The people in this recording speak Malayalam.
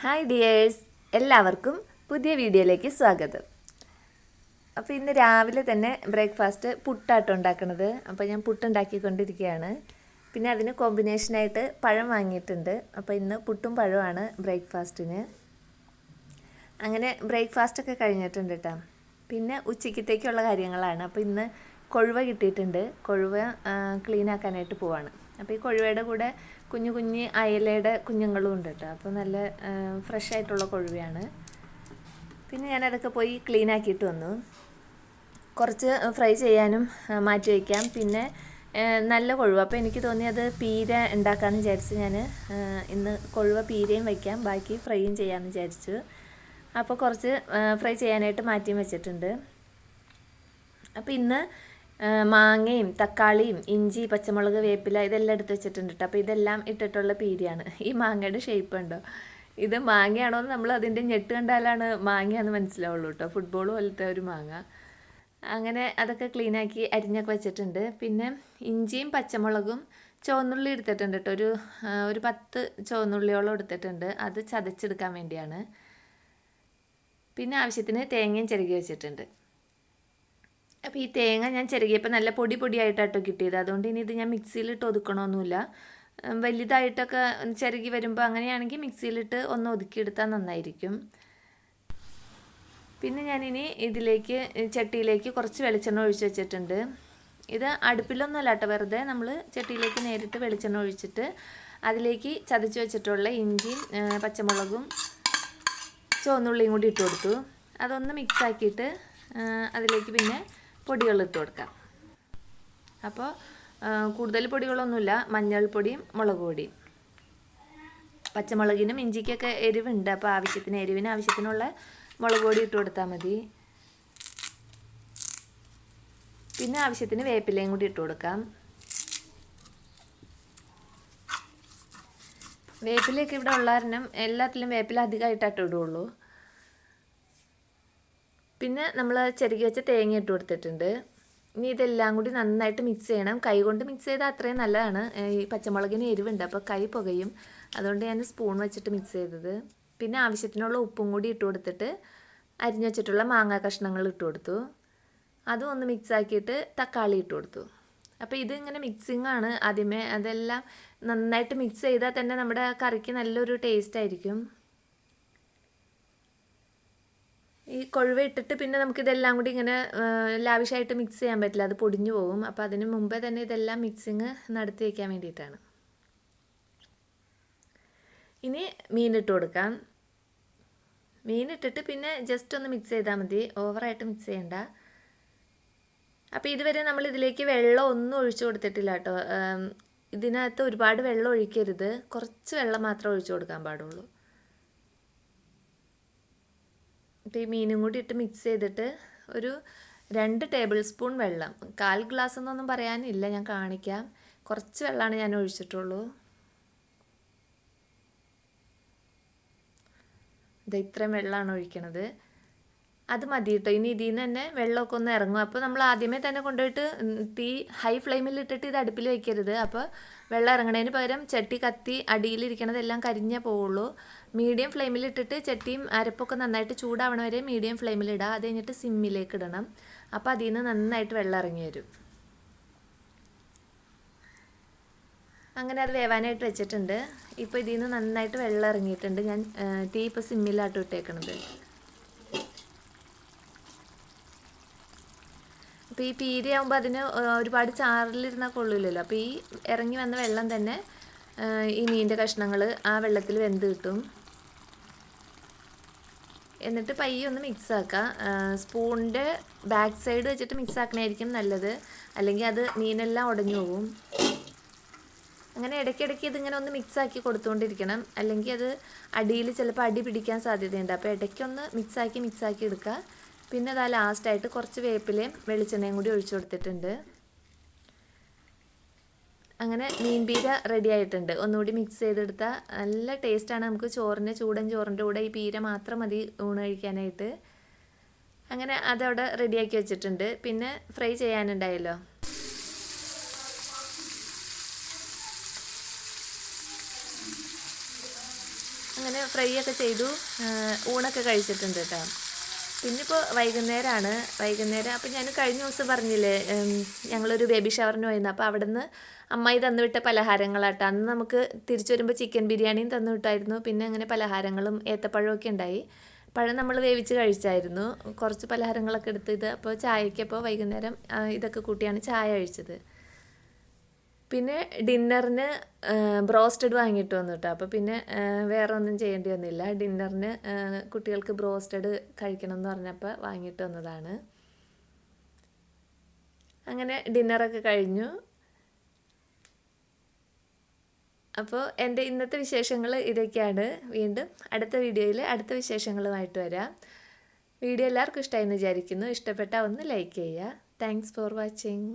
ഹായ് ഡിയേഴ്സ്, എല്ലാവർക്കും പുതിയ വീഡിയോയിലേക്ക് സ്വാഗതം. അപ്പോൾ ഇന്ന് രാവിലെ തന്നെ ബ്രേക്ക്ഫാസ്റ്റ് പുട്ടാട്ടോ ഉണ്ടാക്കുന്നത്. അപ്പോൾ ഞാൻ പുട്ടുണ്ടാക്കിക്കൊണ്ടിരിക്കുകയാണ്. പിന്നെ അതിന് കോമ്പിനേഷനായിട്ട് പഴം വാങ്ങിയിട്ടുണ്ട്. അപ്പോൾ ഇന്ന് പുട്ടും പഴമാണ് ബ്രേക്ക്ഫാസ്റ്റിന്. അങ്ങനെ ബ്രേക്ക്ഫാസ്റ്റൊക്കെ കഴിഞ്ഞിട്ടുണ്ട് കേട്ടോ. പിന്നെ ഉച്ചയ്ക്കത്തേക്കുള്ള കാര്യങ്ങളാണ്. അപ്പോൾ ഇന്ന് കൊഴുവ കിട്ടിയിട്ടുണ്ട്. കൊഴുവ ക്ലീൻ ആക്കാനായിട്ട് പോവാണ്. അപ്പോൾ ഈ കൊഴുവയുടെ കൂടെ കുഞ്ഞു കുഞ്ഞ് അയലയുടെ കുഞ്ഞുങ്ങളും ഉണ്ട് കേട്ടോ. അപ്പോൾ നല്ല ഫ്രഷ് ആയിട്ടുള്ള കൊഴുവയാണ്. പിന്നെ ഞാനതൊക്കെ പോയി ക്ലീൻ ആക്കിയിട്ട് വന്നു. കുറച്ച് ഫ്രൈ ചെയ്യാനും മാറ്റി വയ്ക്കാം. പിന്നെ നല്ല കൊഴുവ, അപ്പോൾ എനിക്ക് തോന്നിയത് പീര ഉണ്ടാക്കാമെന്ന് വിചാരിച്ച് ഞാൻ ഇന്ന് കൊഴുവ പീരയും വയ്ക്കാം, ബാക്കി ഫ്രൈയും ചെയ്യാമെന്ന് വിചാരിച്ചു. അപ്പോൾ കുറച്ച് ഫ്രൈ ചെയ്യാനായിട്ട് മാറ്റിയും വെച്ചിട്ടുണ്ട്. അപ്പോൾ ഇന്ന് മാങ്ങയും തക്കാളിയും ഇഞ്ചി പച്ചമുളക് വേപ്പില ഇതെല്ലാം എടുത്ത് വെച്ചിട്ടുണ്ട് കേട്ടോ. അപ്പോൾ ഇതെല്ലാം ഇട്ടിട്ടുള്ള പീരിയാണ്. ഈ മാങ്ങയുടെ ഷേപ്പ് ഉണ്ടോ, ഇത് മാങ്ങയാണോ എന്ന് നമ്മൾ അതിൻ്റെ ഞെട്ട് കണ്ടാലാണ് മാങ്ങയാണെന്ന് മനസ്സിലാവുള്ളൂ കേട്ടോ. ഫുട്ബോൾ പോലത്തെ ഒരു മാങ്ങ. അങ്ങനെ അതൊക്കെ ക്ലീനാക്കി അരിഞ്ഞൊക്കെ വെച്ചിട്ടുണ്ട്. പിന്നെ ഇഞ്ചിയും പച്ചമുളകും ചുവന്നുള്ളി എടുത്തിട്ടുണ്ട് കേട്ടോ. ഒരു 10 ചുവന്നുള്ളിയോളം എടുത്തിട്ടുണ്ട്. അത് ചതച്ചെടുക്കാൻ വേണ്ടിയാണ്. പിന്നെ ആവശ്യത്തിന് തേങ്ങയും ചിരകി വെച്ചിട്ടുണ്ട്. അപ്പോൾ ഈ തേങ്ങ ഞാൻ ചിരകിയപ്പോൾ നല്ല പൊടിയായിട്ടാട്ടോ കിട്ടിയത്. അതുകൊണ്ട് ഇനി ഇത് ഞാൻ മിക്സിയിലിട്ട് ഒതുക്കണമൊന്നുമില്ല. വലുതായിട്ടൊക്കെ ചിരകി വരുമ്പോൾ അങ്ങനെയാണെങ്കിൽ മിക്സിയിലിട്ട് ഒന്ന് ഒതുക്കിയെടുത്താൽ നന്നായിരിക്കും. പിന്നെ ഞാനിനി ഇതിലേക്ക് ചട്ടിയിലേക്ക് കുറച്ച് വെളിച്ചെണ്ണ ഒഴിച്ച് വെച്ചിട്ടുണ്ട്. ഇത് അടുപ്പിലൊന്നുമല്ല കേട്ടോ, വെറുതെ നമ്മൾ ചട്ടിയിലേക്ക് നേരിട്ട് വെളിച്ചെണ്ണ ഒഴിച്ചിട്ട് അതിലേക്ക് ചതച്ച് വെച്ചിട്ടുള്ള ഇഞ്ചിയും പച്ചമുളകും ചുവന്നുള്ളിയും കൂടി ഇട്ട് കൊടുത്തു. അതൊന്ന് മിക്സാക്കിയിട്ട് അതിലേക്ക് പിന്നെ പൊടികളിട്ട് കൊടുക്കാം. അപ്പോൾ കൂടുതൽ പൊടികളൊന്നുമില്ല, മഞ്ഞൾപ്പൊടിയും മുളക് പൊടിയും. പച്ചമുളകിനും ഇഞ്ചിക്കൊക്കെ എരിവുണ്ട്, അപ്പോൾ എരിവിന് ആവശ്യത്തിനുള്ള മുളക് പൊടി ഇട്ട് കൊടുത്താൽ മതി. പിന്നെ ആവശ്യത്തിന് വേപ്പിലയും കൂടി ഇട്ട് കൊടുക്കാം. വേപ്പിലയൊക്കെ ഇവിടെ ഉള്ള കാരണം എല്ലാത്തിലും വേപ്പില അധികമായിട്ടായിട്ട് ഇടുള്ളൂ. പിന്നെ നമ്മൾ ചിരകി വെച്ച തേങ്ങ ഇട്ട് കൊടുത്തിട്ടുണ്ട്. ഇനി ഇതെല്ലാം കൂടി നന്നായിട്ട് മിക്സ് ചെയ്യണം. കൈ കൊണ്ട് മിക്സ് ചെയ്താൽ അത്രയും നല്ലതാണ്. ഈ പച്ചമുളകിന് എരിവുണ്ട്, അപ്പോൾ കൈ പുകയും. അതുകൊണ്ട് ഞാൻ സ്പൂൺ വെച്ചിട്ട് മിക്സ് ചെയ്തത്. പിന്നെ ആവശ്യത്തിനുള്ള ഉപ്പും കൂടി ഇട്ട് കൊടുത്തിട്ട് അരിഞ്ഞു വെച്ചിട്ടുള്ള മാങ്ങ കഷ്ണങ്ങൾ ഇട്ട് കൊടുത്തു. അതും ഒന്ന് മിക്സ് ആക്കിയിട്ട് തക്കാളി ഇട്ട് കൊടുത്തു. അപ്പോൾ ഇതിങ്ങനെ മിക്സിങ് ആണ് ആദ്യമേ. അതെല്ലാം നന്നായിട്ട് മിക്സ് ചെയ്താൽ തന്നെ നമ്മുടെ കറിക്ക് നല്ലൊരു ടേസ്റ്റ് ആയിരിക്കും. ഈ കൊഴുവ ഇട്ടിട്ട് പിന്നെ നമുക്കിതെല്ലാം കൂടി ഇങ്ങനെ ലാവിഷായിട്ട് മിക്സ് ചെയ്യാൻ പറ്റില്ല, അത് പൊടിഞ്ഞു പോകും. അപ്പോൾ അതിന് മുമ്പേ തന്നെ ഇതെല്ലാം മിക്സിങ് നടത്തി വയ്ക്കാൻ വേണ്ടിയിട്ടാണ്. ഇനി മീനിട്ട് കൊടുക്കാം. മീനിട്ടിട്ട് പിന്നെ ജസ്റ്റ് ഒന്ന് മിക്സ് ചെയ്താൽ മതി, ഓവറായിട്ട് മിക്സ് ചെയ്യണ്ട. അപ്പോൾ ഇതുവരെ നമ്മൾ ഇതിലേക്ക് വെള്ളം ഒന്നും ഒഴിച്ചു കൊടുത്തിട്ടില്ല കേട്ടോ. ഇതിനകത്ത് ഒരുപാട് വെള്ളം ഒഴിക്കരുത്, കുറച്ച് വെള്ളം മാത്രമേ ഒഴിച്ചു കൊടുക്കാൻ പാടുള്ളൂ. ഇപ്പോൾ ഈ മീനും കൂടി ഇട്ട് മിക്സ് ചെയ്തിട്ട് ഒരു 2 ടേബിൾ സ്പൂൺ വെള്ളം, 1/4 ഗ്ലാസ് എന്നൊന്നും പറയാനില്ല, ഞാൻ കാണിക്കാം. കുറച്ച് വെള്ളമാണ് ഞാൻ ഒഴിച്ചിട്ടുള്ളൂ. ഇത് ഇത്രയും വെള്ളമാണ് ഒഴിക്കണത്. അത് മതി കേട്ടോ. ഇനി ഇതിൽ നിന്ന് തന്നെ വെള്ളമൊക്കെ ഒന്ന് ഇറങ്ങും. അപ്പോൾ നമ്മൾ ആദ്യമേ തന്നെ കൊണ്ടുപോയിട്ട് തീ ഹൈ ഫ്ലെയിമിൽ ഇട്ടിട്ട് ഇത് അടുപ്പിൽ വയ്ക്കരുത്. അപ്പോൾ വെള്ളം ഇറങ്ങണതിന് പകരം ചട്ടി കത്തി അടിയിലിരിക്കണതെല്ലാം കരിഞ്ഞേ പോവുള്ളൂ. മീഡിയം ഫ്ലെയിമിലിട്ടിട്ട് ചട്ടിയും അരപ്പൊക്കെ നന്നായിട്ട് ചൂടാവണ വരെ മീഡിയം ഫ്ലെയിമിലിടുക. അത് കഴിഞ്ഞിട്ട് സിമ്മിലേക്ക് ഇടണം. അപ്പോൾ അതിൽ നിന്ന് നന്നായിട്ട് വെള്ളം ഇറങ്ങി വരും. അങ്ങനെ അത് വേവാനായിട്ട് വെച്ചിട്ടുണ്ട്. ഇപ്പോൾ ഇതിൽ നിന്ന് നന്നായിട്ട് വെള്ളം ഇറങ്ങിയിട്ടുണ്ട്. ഞാൻ തീ ഇപ്പോൾ സിമ്മിലാട്ടോ ഇട്ടേക്കണത്. അപ്പോൾ ഈ പീരയാകുമ്പോൾ അതിന് ഒരുപാട് ചാറിലിരുന്നാൽ കൊള്ളില്ലല്ലോ. അപ്പോൾ ഈ ഇറങ്ങി വന്ന വെള്ളം തന്നെ ഈ മീനിൻ്റെ കഷ്ണങ്ങൾ ആ വെള്ളത്തിൽ വെന്ത് കിട്ടും. എന്നിട്ട് പയ്യെ ഒന്ന് മിക്സ് ആക്കുക. സ്പൂണിൻ്റെ ബാക്ക് സൈഡ് വെച്ചിട്ട് മിക്സ് ആക്കണമായിരിക്കും നല്ലത്, അല്ലെങ്കിൽ അത് മീനെല്ലാം ഉടഞ്ഞു പോകും. അങ്ങനെ ഇടയ്ക്കിടയ്ക്ക് ഇതിങ്ങനെ ഒന്ന് മിക്സ് ആക്കി കൊടുത്തുകൊണ്ടിരിക്കണം, അല്ലെങ്കിൽ അത് അടിയിൽ ചിലപ്പോൾ അടി പിടിക്കാൻ സാധ്യതയുണ്ട്. അപ്പോൾ ഇടയ്ക്കൊന്ന് മിക്സ് ആക്കി എടുക്കുക. പിന്നെ അതാ ലാസ്റ്റായിട്ട് കുറച്ച് വേപ്പിലയും വെളിച്ചെണ്ണയും കൂടി ഒഴിച്ചു കൊടുത്തിട്ടുണ്ട്. അങ്ങനെ മീൻ പീര റെഡി ആയിട്ടുണ്ട്. ഒന്നുകൂടി മിക്സ് ചെയ്തെടുത്താൽ നല്ല ടേസ്റ്റാണ്. നമുക്ക് ചൂടൻ ചോറിൻ്റെ കൂടെ ഈ പീര മാത്രം മതി ഊണ് കഴിക്കാനായിട്ട്. അങ്ങനെ അതവിടെ റെഡിയാക്കി വെച്ചിട്ടുണ്ട്. പിന്നെ ഫ്രൈ ചെയ്യാനുണ്ടായല്ലോ. അങ്ങനെ ഫ്രൈ ഒക്കെ ചെയ്തു, ഊണൊക്കെ കഴിച്ചിട്ടുണ്ട് കേട്ടോ. പിന്നിപ്പോൾ വൈകുന്നേരം അപ്പോൾ ഞാൻ കഴിഞ്ഞ ദിവസം പറഞ്ഞില്ലേ ഞങ്ങളൊരു ബേബി ഷവറിന് പോയിരുന്നു. അപ്പോൾ അവിടെ നിന്ന് അമ്മായി തന്നുവിട്ട പലഹാരങ്ങളാട്ടോ. അന്ന് നമുക്ക് തിരിച്ചു വരുമ്പോൾ ചിക്കൻ ബിരിയാണിയും തന്നു വിട്ടായിരുന്നു. പിന്നെ അങ്ങനെ പലഹാരങ്ങളും ഏത്തപ്പഴമൊക്കെ ഉണ്ടായി. പഴം നമ്മൾ വേവിച്ച് കഴിച്ചായിരുന്നു. കുറച്ച് പലഹാരങ്ങളൊക്കെ എടുത്തത്. അപ്പോൾ ചായക്കപ്പോൾ വൈകുന്നേരം ഇതൊക്കെ കൂട്ടിയാണ് ചായ കഴിച്ചത്. പിന്നെ ഡിന്നറിന് ബ്രോസ്റ്റഡ് വാങ്ങിയിട്ട് വന്നു കേട്ടോ. അപ്പോൾ പിന്നെ വേറെ ഒന്നും ചെയ്യേണ്ടി വന്നില്ല. ഡിന്നറിന് കുട്ടികൾക്ക് ബ്രോസ്റ്റഡ് കഴിക്കണം എന്ന് പറഞ്ഞപ്പോൾ വാങ്ങിയിട്ട് വന്നതാണ്. അങ്ങനെ ഡിന്നറൊക്കെ കഴിഞ്ഞു. അപ്പോൾ എൻ്റെ ഇന്നത്തെ വിശേഷങ്ങൾ ഇതൊക്കെയാണ്. വീണ്ടും അടുത്ത വീഡിയോയിൽ അടുത്ത വിശേഷങ്ങളുമായിട്ട് വരാം. വീഡിയോ എല്ലാവർക്കും ഇഷ്ടമായെന്ന് വിചാരിക്കുന്നു. ഇഷ്ടപ്പെട്ടാൽ ഒന്ന് ലൈക്ക് ചെയ്യുക. Thanks for watching.